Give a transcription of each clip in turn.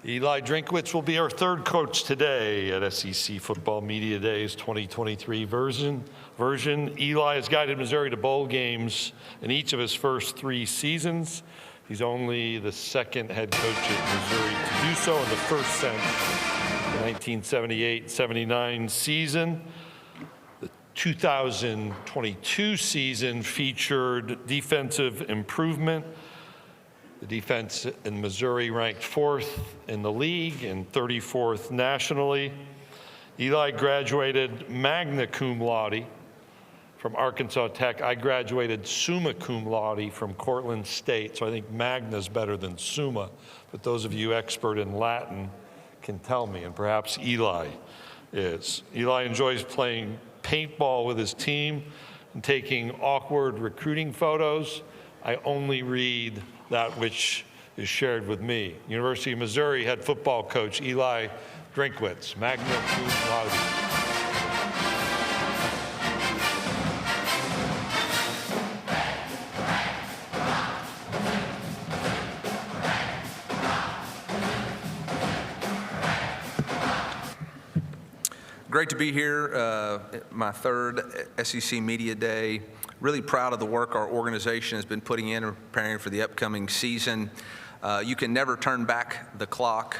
Eli Drinkwitz will be our third coach today at SEC Football Media Days 2023 version. Eli has guided Missouri to bowl games in each of his first 3 seasons. He's only the second head coach at Missouri to do so in the first since the 1978-79 season. The 2022 season featured defensive improvement. The defense in Missouri ranked 4th in the league and 34th nationally. Eli graduated magna cum laude from Arkansas Tech. I graduated summa cum laude from Cortland State, so I think magna's better than summa, but those of you expert in Latin can tell me, and perhaps Eli is. Eli enjoys playing paintball with his team and taking awkward recruiting photos. I only read that which is shared with me. University of Missouri head football coach Eli Drinkwitz, magna cum laude. Great to be here, my third SEC Media Day. Really proud of the work our organization has been putting in and preparing for the upcoming season. You can never turn back the clock,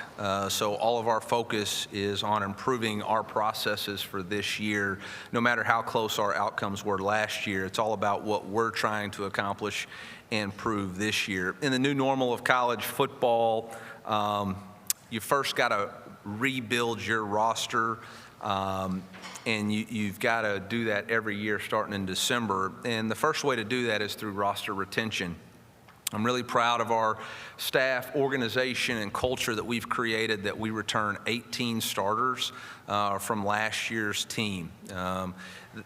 so all of our focus is on improving our processes for this year. No matter how close our outcomes were last year, it's all about what we're trying to accomplish and prove this year. In the new normal of college football, you first got to rebuild your roster. And you've got to do that every year starting in December. And the first way to do that is through roster retention. I'm really proud of our staff, organization, and culture that we've created, that we return 18 starters from last year's team.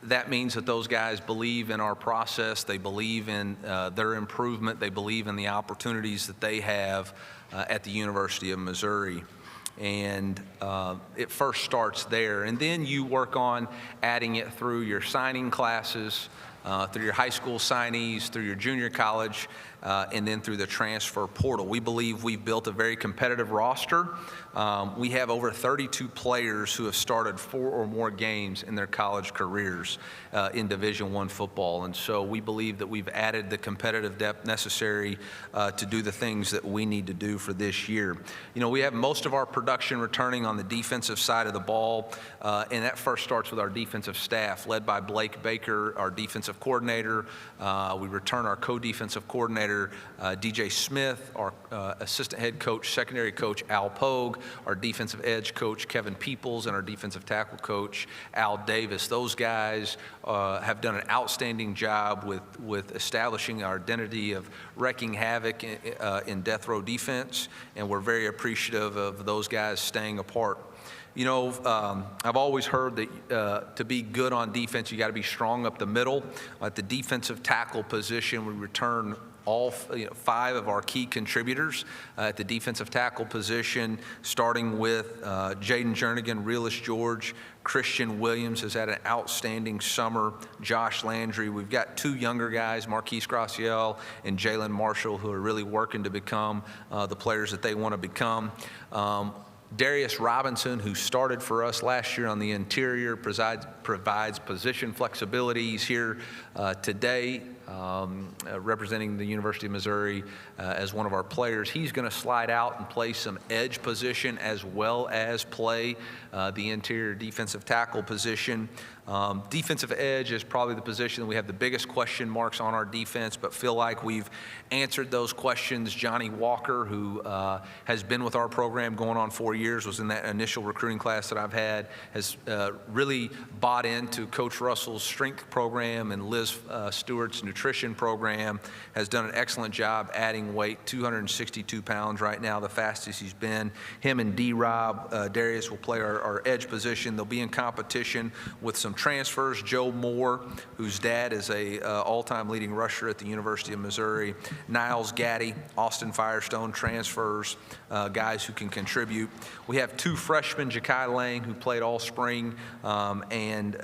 That means that those guys believe in our process, they believe in their improvement, they believe in the opportunities that they have at the University of Missouri. And it first starts there. And then you work on adding it through your signing classes, through your high school signees, through your junior college, and then through the transfer portal. We believe we've built a very competitive roster. We have over 32 players who have started 4 or more games in their college careers in Division I football. And so we believe that we've added the competitive depth necessary to do the things that we need to do for this year. You know, we have most of our production returning on the defensive side of the ball, and that first starts with our defensive staff, led by Blake Baker, our defensive coordinator. We return our co-defensive coordinator, DJ Smith, our assistant head coach, secondary coach Al Pogue, our defensive edge coach Kevin Peoples, and our defensive tackle coach Al Davis. Those guys have done an outstanding job with establishing our identity of wreaking havoc in death row defense, and we're very appreciative of those guys staying apart. You know, I've always heard that to be good on defense, you got to be strong up the middle. At the defensive tackle position, we return all 5 of our key contributors at the defensive tackle position, starting with Jaden Jernigan, Realist George, Christian Williams has had an outstanding summer, Josh Landry. We've got 2 younger guys, Marquise Graciel and Jalen Marshall, who are really working to become the players that they want to become. Darius Robinson, who started for us last year on the interior, provides position flexibility. He's here today representing the University of Missouri as one of our players. He's going to slide out and play some edge position as well as play the interior defensive tackle position. Defensive edge is probably the position that we have the biggest question marks on our defense, but feel like we've answered those questions. Johnny Walker, who has been with our program going on 4 years, was in that initial recruiting class that I've had, has really bought into Coach Russell's strength program and Liz Stewart's nutrition program, has done an excellent job adding weight, 262 pounds right now, the fastest he's been. Him and D-Rob, Darius will play our edge position. They'll be in competition with some transfers. Joe Moore, whose dad is a all-time leading rusher at the University of Missouri. Niles Gallery, Austin Firestone transfers, guys who can contribute. We have 2 freshmen, Ja'Kai Lang, who played all spring, and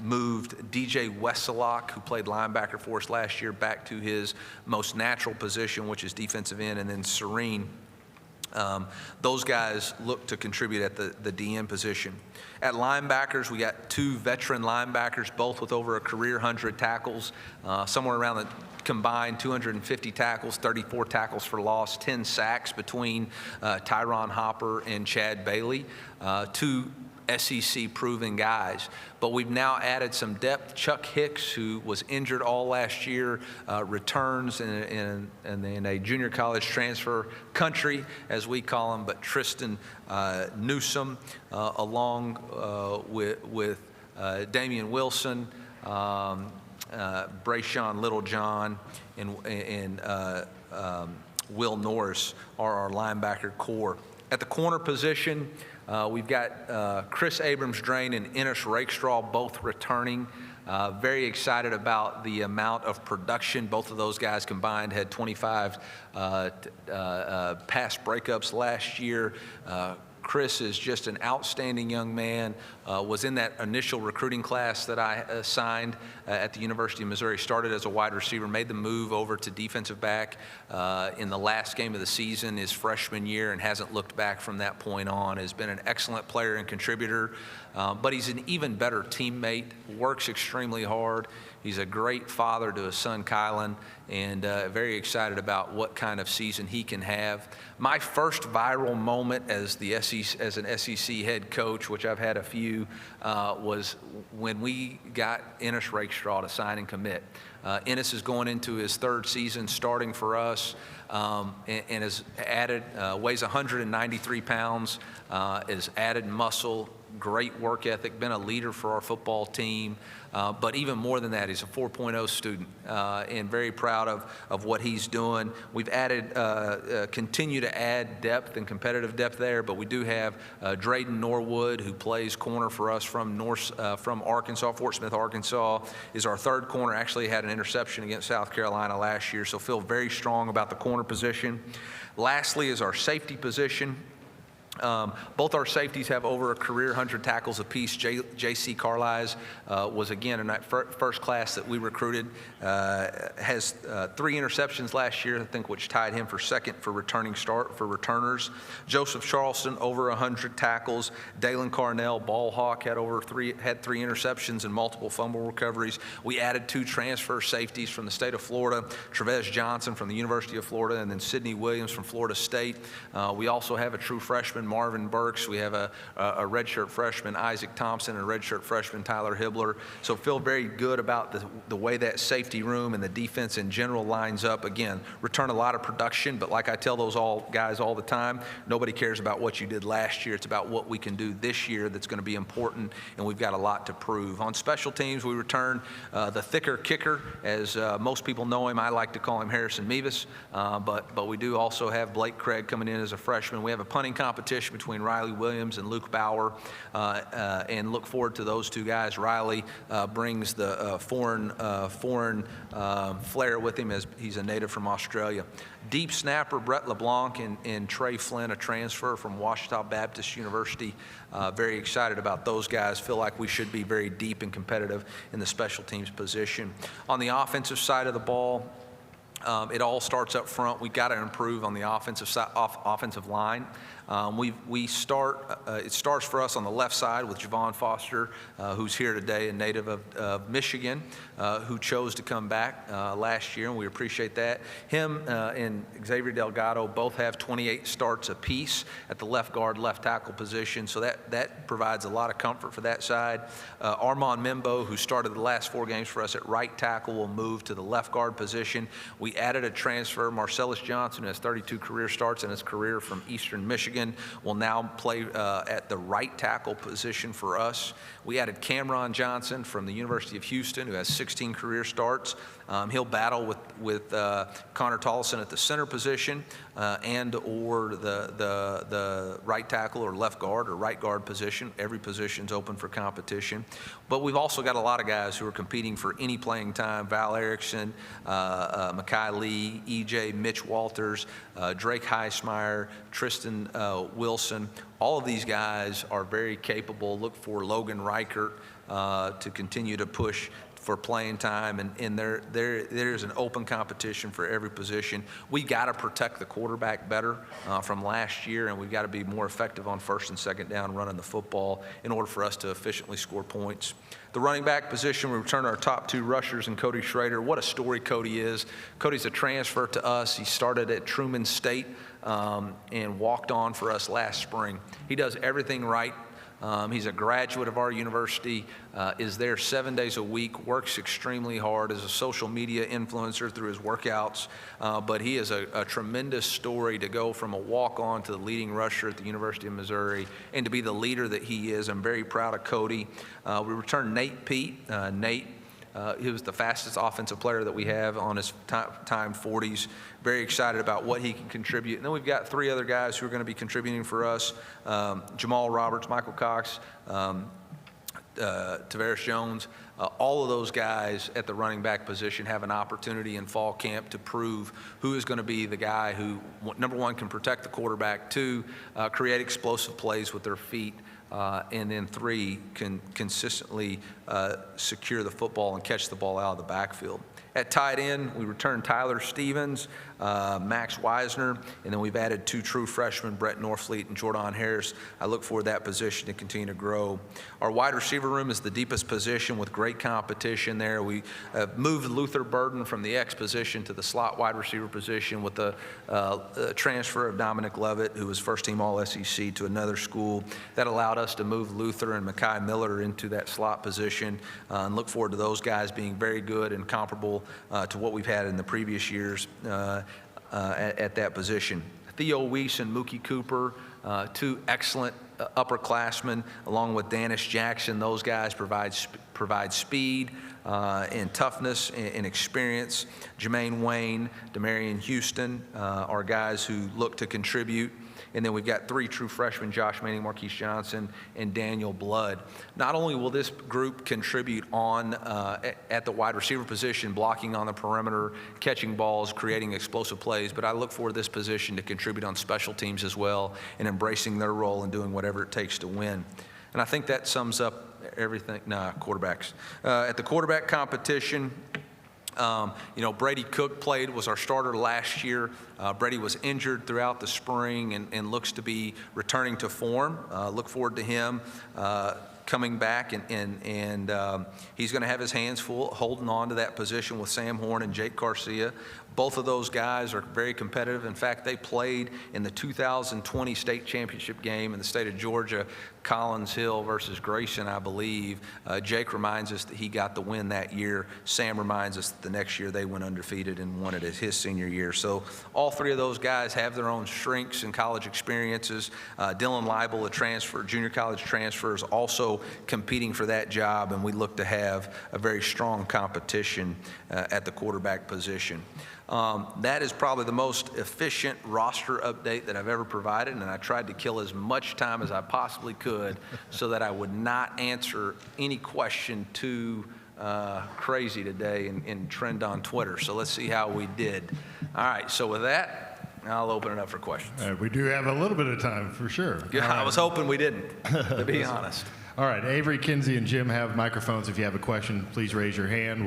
moved DJ Wesselock, who played linebacker for us last year, back to his most natural position, which is defensive end, and then Serene, Those guys look to contribute at the DN position. At linebackers, we got 2 veteran linebackers, both with over a career 100 tackles, somewhere around the combined 250 tackles, 34 tackles for loss, 10 sacks between Tyron Hopper and Chad Bailey, 2 SEC-proven guys. But we've now added some depth. Chuck Hicks, who was injured all last year, returns in a junior college transfer country, as we call him. But Tristan Newsome, along with Damian Wilson, Brayshawn Littlejohn, and Will Norris are our linebacker core. At the corner position, we've got Chris Abrams-Drain and Ennis Rakestraw both returning. Very excited about the amount of production. Both of those guys combined had 25 pass breakups last year. Chris is just an outstanding young man, was in that initial recruiting class that I assigned at the University of Missouri, started as a wide receiver, made the move over to defensive back in the last game of the season, his freshman year, and hasn't looked back from that point on. Has been an excellent player and contributor, but he's an even better teammate, works extremely hard. He's a great father to his son, Kylan, and very excited about what kind of season he can have. My first viral moment as an SEC head coach, which I've had a few, was when we got Ennis Rakestraw to sign and commit. Ennis is going into his 3rd season starting for us, and has added, weighs 193 pounds, has added muscle, great work ethic, been a leader for our football team. But even more than that, he's a 4.0 student, and very proud of what he's doing. We've added, continue to add depth and competitive depth there, but we do have Drayden Norwood, who plays corner for us from Arkansas, Fort Smith, Arkansas, is our 3rd corner. Actually had an interception against South Carolina last year, so feel very strong about the corner position. Lastly is our safety position. Both our safeties have over a career 100 tackles apiece. J.C. Carlisle was again in that first class that we recruited. Has 3 interceptions last year, I think, which tied him for 2nd for returners. Joseph Charleston over 100 tackles. Dalen Carnell, ball hawk, had 3 interceptions and multiple fumble recoveries. We added 2 transfer safeties from the state of Florida. Trevez Johnson from the University of Florida, and then Sidney Williams from Florida State. We also have a true freshman, Marvin Burks. We have a redshirt freshman, Isaac Thompson, and a redshirt freshman, Tyler Hibbler. So feel very good about the way that safety room and the defense in general lines up. Again, return a lot of production, but like I tell those guys all the time, nobody cares about what you did last year. It's about what we can do this year that's going to be important, and we've got a lot to prove. On special teams, we return the thicker kicker, as most people know him. I like to call him Harrison Mevis, but we do also have Blake Craig coming in as a freshman. We have a punting competition between Riley Williams and Luke Bauer, and look forward to those 2 guys. Riley brings the foreign flair with him, as he's a native from Australia. Deep snapper Brett LeBlanc and Trey Flynn, a transfer from Ouachita Baptist University. Very excited about those guys. Feel like we should be very deep and competitive in the special teams position. On the offensive side of the ball, it all starts up front. We've got to improve on the offensive line. It starts for us on the left side with Javon Foster, who's here today, a native of Michigan, who chose to come back last year, and we appreciate that. Him and Xavier Delgado both have 28 starts apiece at the left guard, left tackle position, so that provides a lot of comfort for that side. Armand Mimbo, who started the last 4 games for us at right tackle, will move to the left guard position. We added a transfer, Marcellus Johnson, who has 32 career starts in his career from Eastern Michigan, will now play at the right tackle position for us. We added Cameron Johnson from the University of Houston, who has 16 career starts. He'll battle with Connor Tollison at the center position and or the right tackle or left guard or right guard position. Every position's open for competition. But we've also got a lot of guys who are competing for any playing time. Val Erickson, Makai Lee, EJ, Mitch Walters, Drake Heismeyer, Tristan Wilson. All of these guys are very capable. Look for Logan Reichert to continue to push for playing time, and there's an open competition for every position. We got to protect the quarterback better from last year, and we've got to be more effective on first and second down running the football in order for us to efficiently score points. The running back position, we return our top 2 rushers and Cody Schrader. What a story Cody is. Cody's a transfer to us. He started at Truman State and walked on for us last spring. He does everything right. He's a graduate of our university, is there 7 days a week, works extremely hard as a social media influencer through his workouts, but he is a tremendous story to go from a walk-on to the leading rusher at the University of Missouri and to be the leader that he is. I'm very proud of Cody. We returned Nate Pete. Nate, he was the fastest offensive player that we have on his time 40s. Very excited about what he can contribute. And then we've got 3 other guys who are going to be contributing for us. Jamal Roberts, Michael Cox, Tavares Jones. All of those guys at the running back position have an opportunity in fall camp to prove who is going to be the guy who, number 1, can protect the quarterback, 2, create explosive plays with their feet, and then 3, can consistently secure the football and catch the ball out of the backfield. At tight end, we returned Tyler Stevens, Max Wisner, and then we've added 2 true freshmen, Brett Norfleet and Jordan Harris. I look forward to that position to continue to grow. Our wide receiver room is the deepest position with great competition there. We moved Luther Burden from the X position to the slot wide receiver position with the transfer of Dominic Levitt, who was first-team All-SEC, to another school. That allowed us to move Luther and Mekhi Miller into that slot position, and look forward to those guys being very good and comparable to what we've had in the previous years at that position. Theo Weiss and Mookie Cooper, 2 excellent upperclassmen, along with Danish Jackson. Those guys provide speed and toughness and experience. Jermaine Wayne, Demarion Houston are guys who look to contribute. And then we've got 3 true freshmen, Josh Manning, Marquise Johnson, and Daniel Blood. Not only will this group contribute on at the wide receiver position, blocking on the perimeter, catching balls, creating explosive plays, but I look for this position to contribute on special teams as well and embracing their role and doing whatever it takes to win. And I think that sums up everything. Quarterbacks. At the quarterback competition, Brady Cook was our starter last year. Brady was injured throughout the spring and looks to be returning to form. Look forward to him coming back, and he's going to have his hands full holding on to that position with Sam Horn and Jake Garcia. Both of those guys are very competitive. In fact, they played in the 2020 state championship game in the state of Georgia, Collins Hill versus Grayson, I believe. Jake reminds us that he got the win that year. Sam reminds us that the next year they went undefeated and won it as his senior year. So all 3 of those guys have their own strengths and college experiences. Dylan Leibel, a transfer, junior college transfer, is also competing for that job, and we look to have a very strong competition at the quarterback position. That is probably the most efficient roster update that I've ever provided, and I tried to kill as much time as I possibly could so that I would not answer any question too crazy today and trend on Twitter. So let's see how we did. All right, so with that, I'll open it up for questions. We do have a little bit of time for sure. Yeah, I was hoping we didn't, to be honest. All right, Avery, Kinsey, and Jim have microphones. If you have a question, please raise your hand.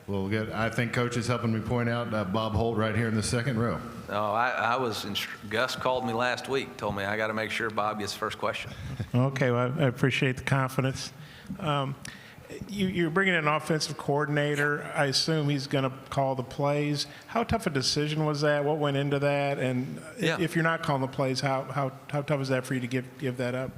We'll get, I think Coach is helping me point out Bob Holt right here in the second row. Oh, Gus called me last week, told me I got to make sure Bob gets the first question. Okay, well, I appreciate the confidence. You're bringing in an offensive coordinator. I assume he's going to call the plays. How tough a decision was that? What went into that? And if you're not calling the plays, how tough is that for you to give that up?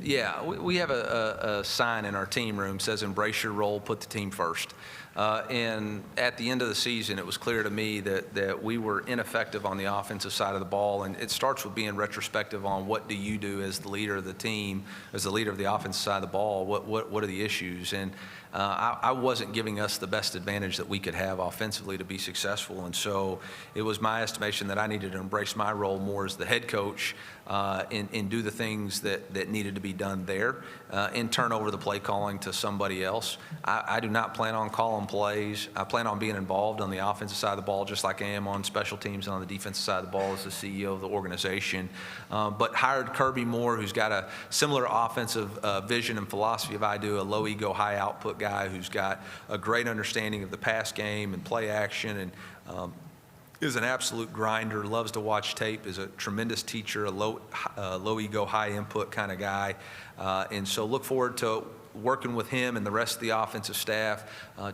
Yeah, we have a sign in our team room says embrace your role, put the team first. And at the end of the season, it was clear to me that we were ineffective on the offensive side of the ball. And it starts with being retrospective on what do you do as the leader of the team, as the leader of the offensive side of the ball, what are the issues? And I wasn't giving us the best advantage that we could have offensively to be successful. And so it was my estimation that I needed to embrace my role more as the head coach and do the things that needed to be done there and turn over the play calling to somebody else. I do not plan on calling plays. I plan on being involved on the offensive side of the ball just like I am on special teams and on the defensive side of the ball as the CEO of the organization. But hired Kirby Moore, who's got a similar offensive vision and philosophy as I do, a low ego, high output guy who's got a great understanding of the pass game and play action, and is an absolute grinder, loves to watch tape, is a tremendous teacher, a low ego, high input kind of guy. And so look forward to working with him and the rest of the offensive staff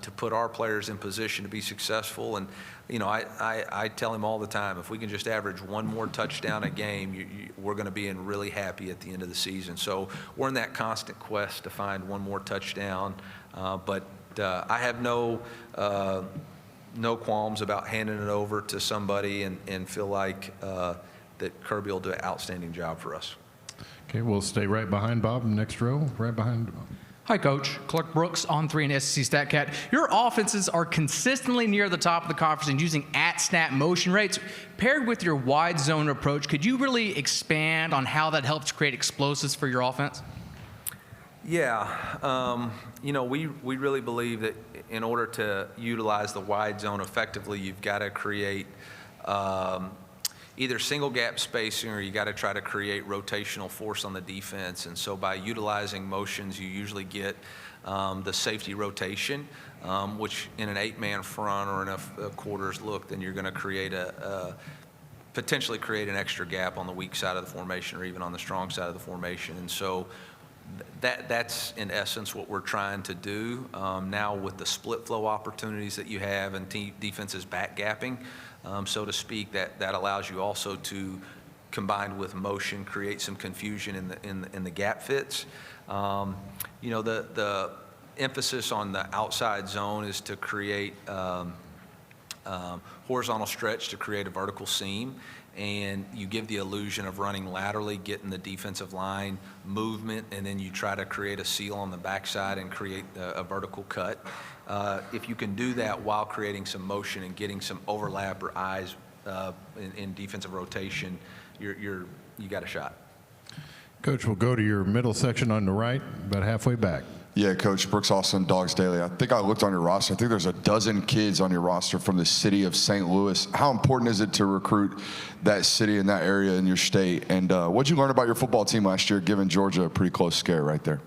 to put our players in position to be successful. And, you know, I tell him all the time, if we can just average one more touchdown a game, we're going to be really happy at the end of the season. So we're in that constant quest to find one more touchdown. But I have no qualms about handing it over to somebody and feel like that Kirby will do an outstanding job for us. Okay, we'll stay right behind Bob, next row, right behind Bob. Hi, Coach. Clark Brooks, On 3 and SEC StatCat. Your offenses are consistently near the top of the conference and using at-snap motion rates. Paired with your wide zone approach, could you really expand on how that helps create explosives for your offense? Yeah, you know, we really believe that in order to utilize the wide zone effectively, you've got to create either single gap spacing or you got to try to create rotational force on the defense. And so by utilizing motions, you usually get the safety rotation, which in an 8-man front or in a quarters look, then you're going to create potentially create an extra gap on the weak side of the formation or even on the strong side of the formation. And so that's in essence what we're trying to do now with the split flow opportunities that you have and defenses back gapping, so to speak. That allows you also to, combined with motion, create some confusion in the gap fits. You know, the emphasis on the outside zone is to create horizontal stretch to create a vertical seam. And you give the illusion of running laterally, getting the defensive line movement, and then you try to create a seal on the backside and create a vertical cut. If you can do that while creating some motion and getting some overlap or eyes in defensive rotation, you got a shot. Coach, we'll go to your middle section on the right, about halfway back. Yeah, Coach, Brooks Austin, Dogs Daily. I think I looked on your roster. I think there's a dozen kids on your roster from the city of St. Louis. How important is it to recruit that city and that area in your state? And what'd you learn about your football team last year, giving Georgia a pretty close scare right there?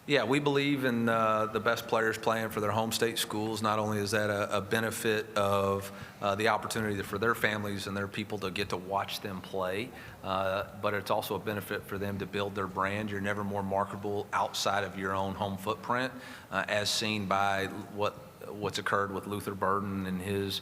Yeah, we believe in the best players playing for their home state schools. Not only is that a benefit of the opportunity for their families and their people to get to watch them play, but it's also a benefit for them to build their brand. You're never more marketable outside of your own home footprint, as seen by what's occurred with Luther Burden and his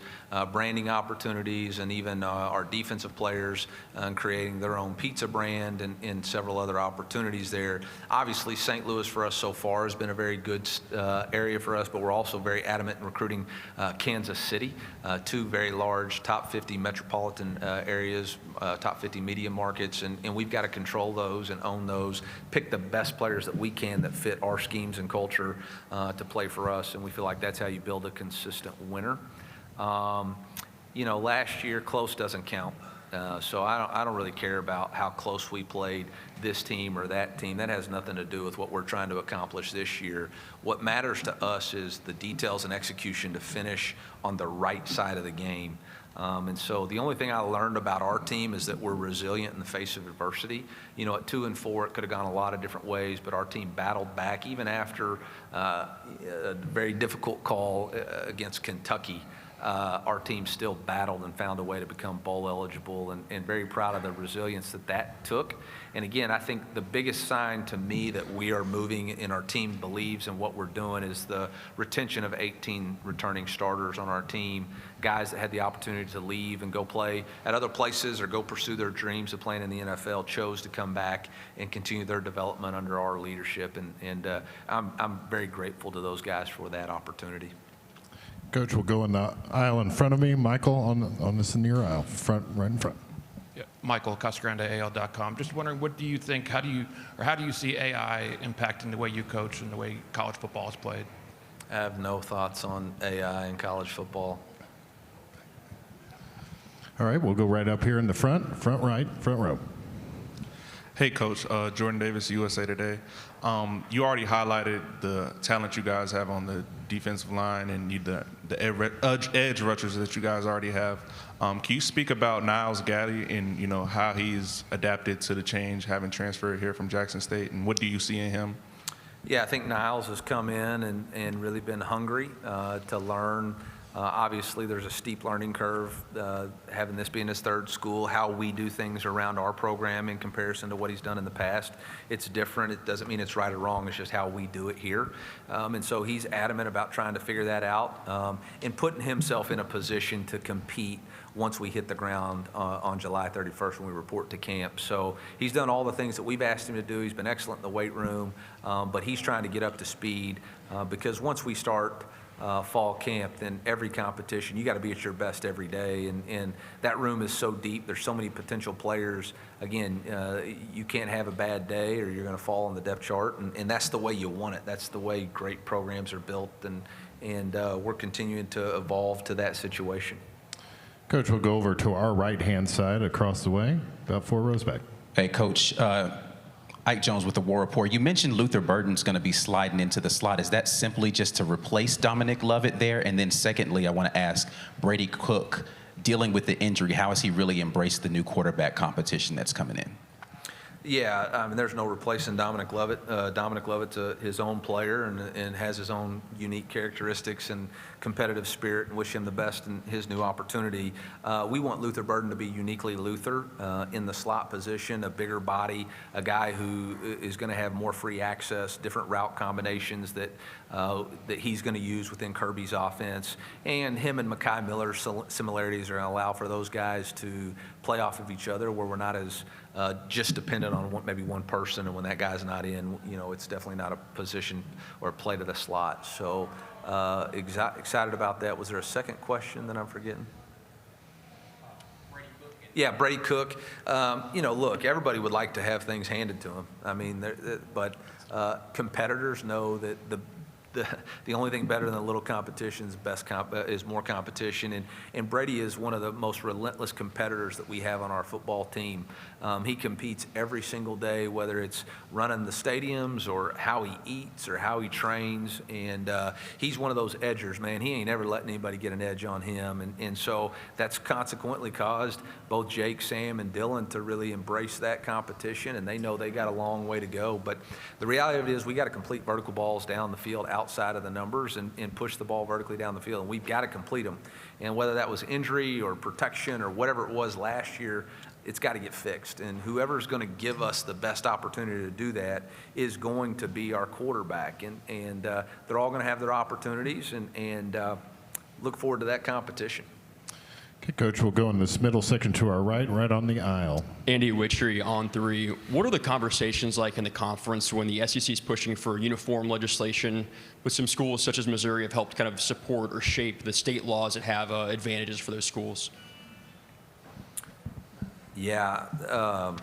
branding opportunities, and even our defensive players creating their own pizza brand and several other opportunities there. Obviously, St. Louis for us so far has been a very good area for us, but we're also very adamant in recruiting Kansas City, two very large top 50 metropolitan areas, top 50 media markets, and we've got to control those and own those, pick the best players that we can that fit our schemes and culture to play for us, and we feel like that's how you build a consistent winner. You know, last year, close doesn't count. So I don't really care about how close we played this team or that team. That has nothing to do with what we're trying to accomplish this year. What matters to us is the details and execution to finish on the right side of the game. And so the only thing I learned about our team is that we're resilient in the face of adversity. You know, at 2-4, it could have gone a lot of different ways, but our team battled back even after a very difficult call against Kentucky. Our team still battled and found a way to become bowl eligible, and very proud of the resilience that took. And again, I think the biggest sign to me that we are moving and our team believes in what we're doing is the retention of 18 returning starters on our team, guys that had the opportunity to leave and go play at other places or go pursue their dreams of playing in the NFL, chose to come back and continue their development under our leadership. And I'm very grateful to those guys for that opportunity. Coach, we'll go in the aisle in front of me. Michael, on this near aisle, right in front. Yeah, Michael, CasaGrandeAL.com. Just wondering, what do you think? How do you see AI impacting the way you coach and the way college football is played? I have no thoughts on AI in college football. All right, we'll go right up here in the front right, front row. Hey, Coach. Jordan Davis, USA Today. You already highlighted the talent you guys have on the defensive line and the edge rushers that you guys already have. Can you speak about Niles Gallery and how he's adapted to the change, having transferred here from Jackson State, and what do you see in him? Yeah, I think Niles has come in and really been hungry to learn. Obviously, there's a steep learning curve, having this being his third school, how we do things around our program in comparison to what he's done in the past. It's different. It doesn't mean it's right or wrong. It's just how we do it here. And so he's adamant about trying to figure that out and putting himself in a position to compete once we hit the ground on July 31st when we report to camp. So he's done all the things that we've asked him to do. He's been excellent in the weight room, but he's trying to get up to speed because once we start fall camp, then every competition, you got to be at your best every day. And that room is so deep. There's so many potential players. Again, you can't have a bad day or you're going to fall on the depth chart. And that's the way you want it. That's the way great programs are built. And we're continuing to evolve to that situation. Coach, we'll go over to our right-hand side across the way, about 4 rows back. Hey, Coach. Ike Jones with the War Report. You mentioned Luther Burden's going to be sliding into the slot. Is that simply just to replace Dominic Lovett there? And then secondly, I want to ask Brady Cook, dealing with the injury, how has he really embraced the new quarterback competition that's coming in? Yeah, I mean, there's no replacing Dominic Lovett. Dominic Lovett's his own player and has his own unique characteristics and competitive spirit, and wish him the best in his new opportunity. We want Luther Burden to be uniquely Luther in the slot position, a bigger body, a guy who is going to have more free access, different route combinations that he's going to use within Kirby's offense. And him and Mekhi Miller's similarities are going to allow for those guys to play off of each other, where we're not as just dependent on maybe one person, and when that guy's not in, it's definitely not a position or a play to the slot. So excited about that. Was there a second question that I'm forgetting? Yeah, Brady Cook. Look, everybody would like to have things handed to him. I mean, but competitors know that the only thing better than a little competition is more competition. And Brady is one of the most relentless competitors that we have on our football team. He competes every single day, whether it's running the stadiums or how he eats or how he trains. And he's one of those edgers, man. He ain't ever letting anybody get an edge on him. And so that's consequently caused both Jake, Sam, and Dylan to really embrace that competition. And they know they got a long way to go. But the reality of it is we got to complete vertical balls down the field outside of the numbers and push the ball vertically down the field. And we've got to complete them. And whether that was injury or protection or whatever it was last year, it's got to get fixed. And whoever's going to give us the best opportunity to do that is going to be our quarterback. And they're all going to have their opportunities and look forward to that competition. Okay, Coach, we'll go in this middle section to our right on the aisle. Andy Witchery on 3. What are the conversations like in the conference when the SEC is pushing for uniform legislation, with some schools such as Missouri have helped kind of support or shape the state laws that have advantages for those schools? Yeah, I'm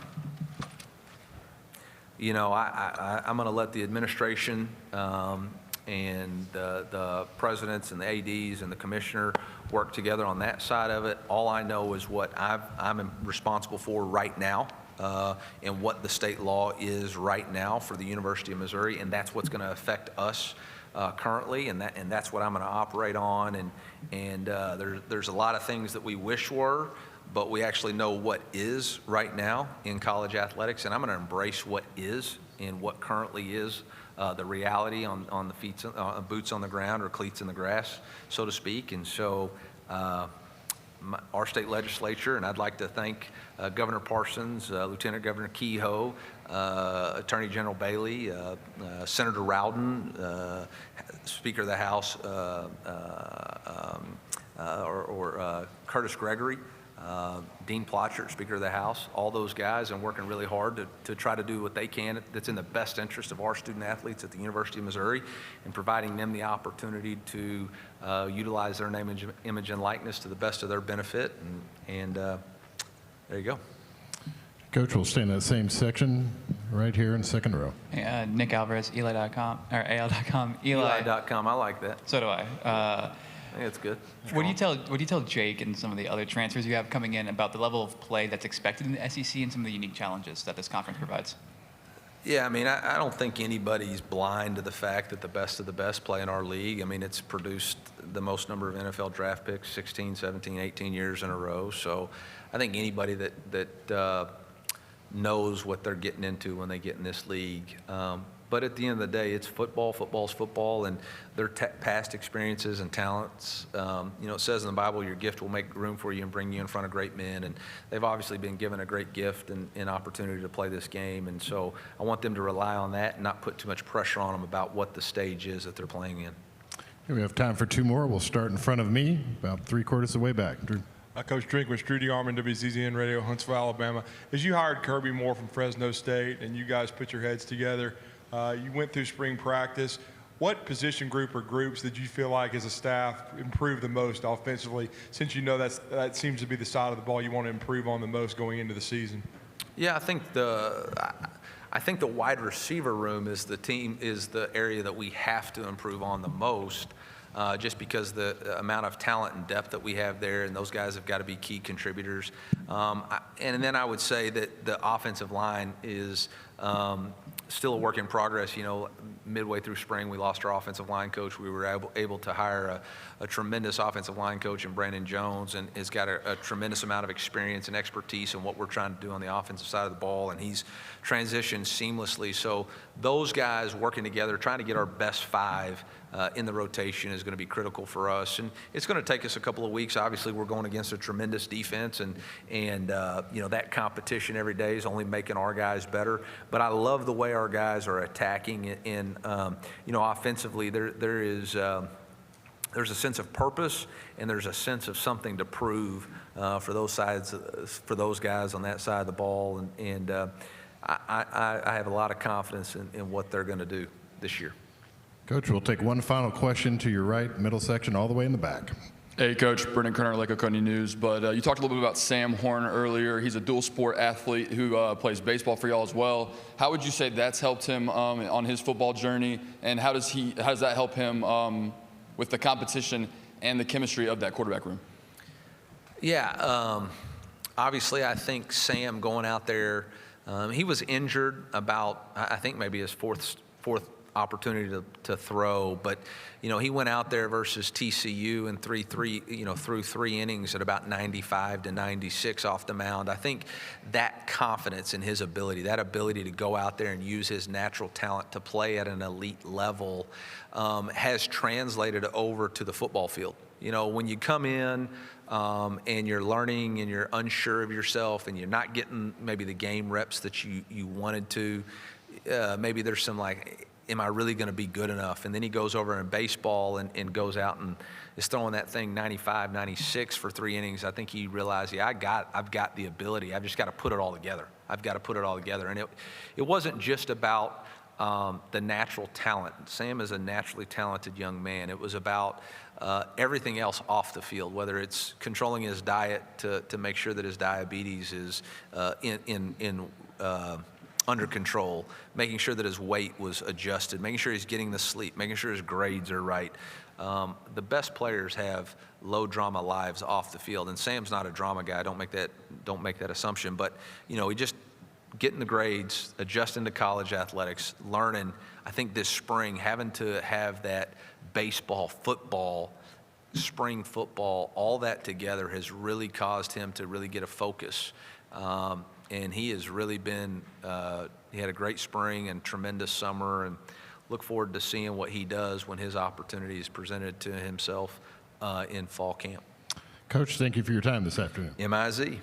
going to let the administration and the presidents and the ADs and the commissioner work together on that side of it. All I know is what I'm responsible for right now and what the state law is right now for the University of Missouri, and that's what's going to affect us currently, and that's what I'm going to operate on. And there's a lot of things that we wish were, but we actually know what is right now in college athletics, and I'm going to embrace what is and what currently is the reality on the feet, boots on the ground or cleats in the grass, so to speak. And so our state legislature, and I'd like to thank Governor Parsons, Lieutenant Governor Kehoe, Attorney General Bailey, Senator Rowden, Speaker of the House, Curtis Gregory, Dean Plotchert, Speaker of the House, all those guys, and working really hard to try to do what they can that's in the best interest of our student athletes at the University of Missouri, and providing them the opportunity to utilize their name, image, and likeness to the best of their benefit. And there you go. Coach, we'll stay in that same section right here in second row. Nick Alvarez, Eli.com, or AL.com. Eli.com, I like that. So do I. think that's good. What do you tell Jake and some of the other transfers you have coming in about the level of play that's expected in the SEC and some of the unique challenges that this conference provides? Yeah, I mean, I don't think anybody's blind to the fact that the best of the best play in our league. I mean, it's produced the most number of NFL draft picks, 16, 17, 18 years in a row. So I think anybody that knows what they're getting into when they get in this league. But at the end of the day, it's football. Football's football, and their past experiences and talents. It says in the Bible, your gift will make room for you and bring you in front of great men. And they've obviously been given a great gift and opportunity to play this game. And so I want them to rely on that and not put too much pressure on them about what the stage is that they're playing in. Here we have time for two more. We'll start in front of me, about 3/4 of the way back. Drew. Coach Drinkwitz, Drew DeArmond, WZZN Radio, Huntsville, Alabama. As you hired Kirby Moore from Fresno State and you guys put your heads together, you went through spring practice. What position group or groups did you feel like as a staff improved the most offensively, since you know that seems to be the side of the ball you want to improve on the most going into the season? Yeah, I think the wide receiver room is the area that we have to improve on the most. Just because the amount of talent and depth that we have there, and those guys have got to be key contributors. And then I would say that the offensive line is still a work in progress. Midway through spring, we lost our offensive line coach. We were able to hire a tremendous offensive line coach in Brandon Jones, and has got a tremendous amount of experience and expertise in what we're trying to do on the offensive side of the ball, and he's transitioned seamlessly. So those guys working together, trying to get our best five in the rotation is going to be critical for us, and it's going to take us a couple of weeks. Obviously, we're going against a tremendous defense, and that competition every day is only making our guys better. But I love the way our guys are attacking, and offensively, there's a sense of purpose, and there's a sense of something to prove for those guys on that side of the ball, and I have a lot of confidence in what they're going to do this year. Coach, we'll take one final question to your right, middle section, all the way in the back. Hey, Coach. Brendan Kerner, Lake Oconee News. But you talked a little bit about Sam Horn earlier. He's a dual sport athlete who plays baseball for y'all as well. How would you say that's helped him on his football journey, and how does that help him with the competition and the chemistry of that quarterback room? Yeah, obviously, I think Sam going out there, he was injured about, I think maybe his fourth opportunity to throw, but he went out there versus TCU and threw three innings at about 95 to 96 off the mound. I think that confidence in his ability, that ability to go out there and use his natural talent to play at an elite level, has translated over to the football field. When you come in and you're learning and you're unsure of yourself and you're not getting maybe the game reps that you wanted to, maybe there's some am I really going to be good enough? And then he goes over in baseball and goes out and is throwing that thing 95, 96 for 3 innings. I think he realized, I've got the ability. I've just got to put it all together. And it wasn't just about the natural talent. Sam is a naturally talented young man. It was about everything else off the field, whether it's controlling his diet to make sure that his diabetes is under control, making sure that his weight was adjusted, making sure he's getting the sleep, making sure his grades are right. The best players have low drama lives off the field, and Sam's not a drama guy. Don't make that assumption. But he just getting the grades, adjusting to college athletics, learning. I think this spring having to have that baseball, football, spring football, all that together has really caused him to really get a focus. And he has really been, he had a great spring and tremendous summer, and look forward to seeing what he does when his opportunity is presented to himself in fall camp. Coach, thank you for your time this afternoon. MIZ.